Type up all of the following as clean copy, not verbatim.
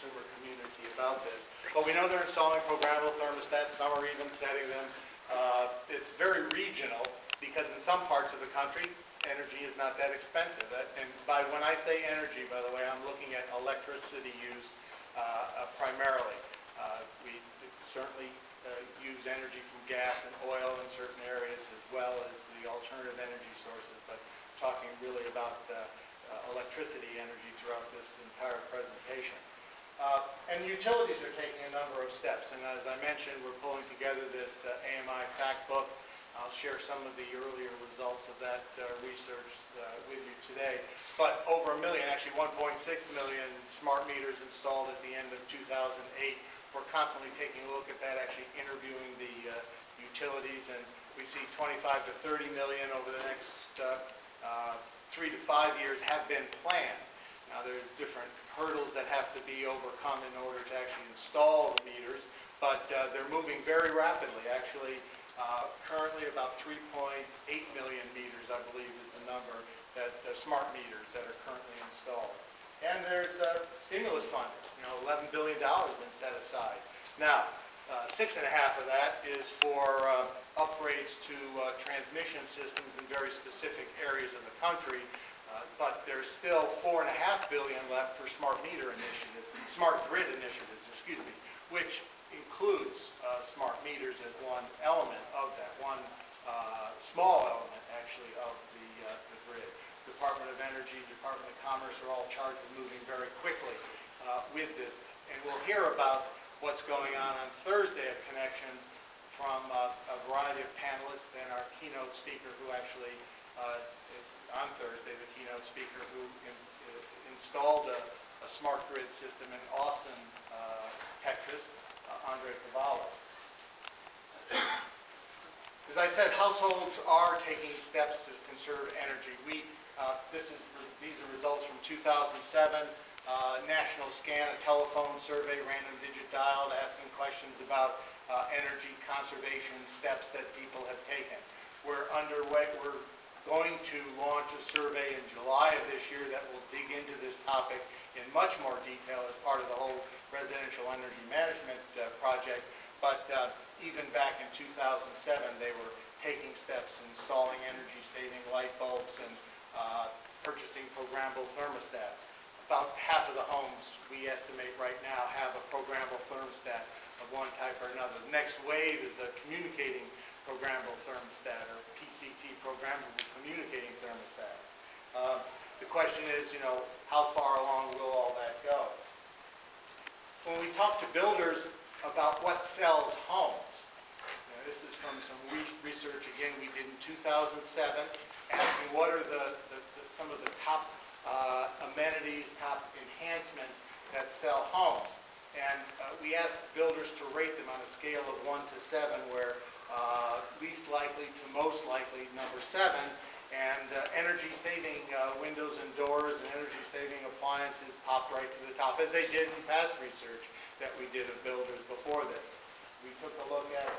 consumer community about this. But we know they're installing programmable thermostats. Some are even setting them. It's very regional because in some parts of the country, energy is not that expensive. And when I say energy, by the way, I'm looking at electricity use primarily. We certainly use energy from gas and oil in certain areas as well as the alternative energy sources, but talking really about electricity energy throughout this entire presentation. And utilities are taking a number of steps, and as I mentioned, we're pulling together this AMI fact book. I'll share some of the earlier results of that research with you today. But over 1 million, actually 1.6 million smart meters installed at the end of 2008. We're constantly taking a look at that, actually interviewing the utilities, and we see 25 to 30 million over the next 3 to 5 years have been planned. Now there's different hurdles that have to be overcome in order to actually install the meters, but they're moving very rapidly. Actually, currently about 3.8 million meters, I believe, is the number that smart meters that are currently installed. And there's stimulus funding. $11 billion been set aside. Now, 6.5 of that is for upgrades to transmission systems in very specific areas of the country, but there's still $4.5 billion left for smart meter initiatives, smart grid initiatives, excuse me, which includes smart meters as one element of that, one small element actually of the grid. Department of Energy, Department of Commerce are all charged with moving very quickly with this. And we'll hear about what's going on Thursday at Connections from a variety of panelists and our keynote speaker who actually, on Thursday, the keynote speaker who installed a smart grid system in Austin, Texas, Andre Cavallo. As I said, households are taking steps to conserve energy. These are results from 2007. National scan, a telephone survey, random digit dialed, asking questions about energy conservation steps that people have taken. We're underway. We're going to launch a survey in July of this year that will dig into this topic in much more detail as part of the whole residential energy management project. But even back in 2007, they were taking steps, installing energy-saving light bulbs and purchasing programmable thermostats. About half of the homes, we estimate right now, have a programmable thermostat of one type or another. The next wave is the communicating programmable thermostat, or PCT, programmable communicating thermostat. The question is, how far along will all that go? When we talk to builders about what sells homes, this is from some research, again, we did in 2007, asking what are some of the top amenities, top enhancements that sell homes. And we asked builders to rate them on a scale of 1 to 7, where least likely to most likely, number 7, and energy-saving windows and doors and energy-saving appliances popped right to the top, as they did in past research that we did of builders before this. We took a look at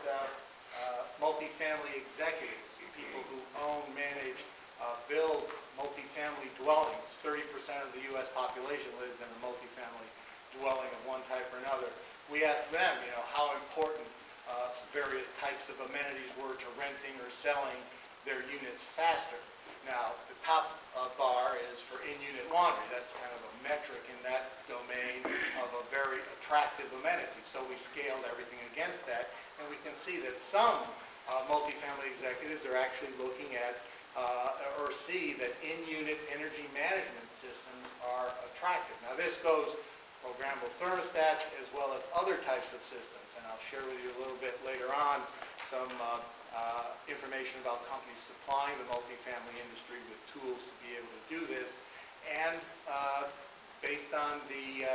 multifamily executives, people who own, manage, build multifamily dwellings. 30% of the U.S. population lives in a multifamily dwelling of one type or another. We asked them, how important various types of amenities were to renting or selling their units faster. Now, the top bar is for in-unit laundry. That's kind of a metric in that domain of a very attractive amenity. So we scaled everything against that, and we can see that some multifamily executives are actually looking at or see that in-unit energy management systems are attractive. Now, this goes programmable thermostats as well as other types of systems, and I'll share with you a little bit later on some information about companies supplying the multifamily industry with tools to be able to do this, and based on the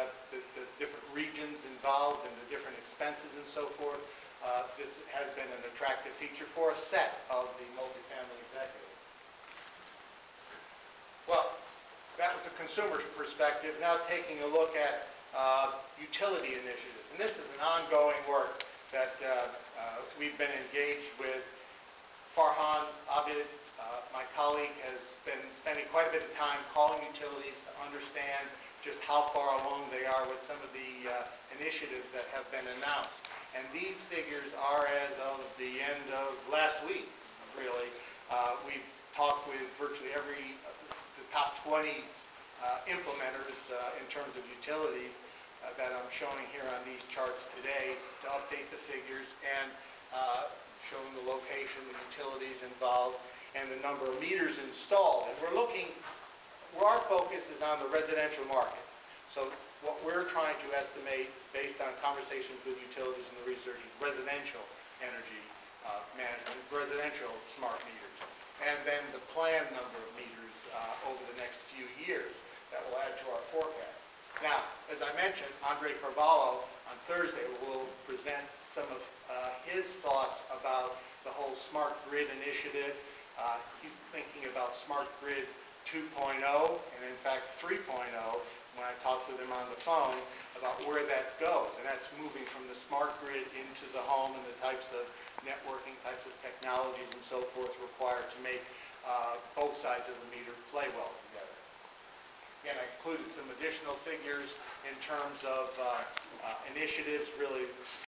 different regions involved and the different expenses and so forth, this has been an attractive feature for a set of the multifamily executives. Well, that was the consumer's perspective. Now taking a look at utility initiatives. And this is an ongoing work that we've been engaged with. Farhan Abid, my colleague, has been spending quite a bit of time calling utilities to understand just how far along they are with some of the initiatives that have been announced. And these figures are as of the end of last week, really. We've talked with virtually the top 20 implementers in terms of utilities that I'm showing here on these charts today to update the figures and showing the location, the utilities involved, and the number of meters installed. And our focus is on the residential market. So what we're trying to estimate based on conversations with utilities and the research is residential energy management, residential smart meters, and then the planned number of meters over the next few years that will add to our forecast. Now, as I mentioned, Andre Carvalho on Thursday will present some of his thoughts about the whole smart grid initiative. He's thinking about smart grid 2.0 and in fact 3.0 when I talked with him on the phone about where that goes. And that's moving from the smart grid into the home and the types of networking, types of technologies and so forth required to make both sides of the meter play well together. Again, I included some additional figures in terms of initiatives really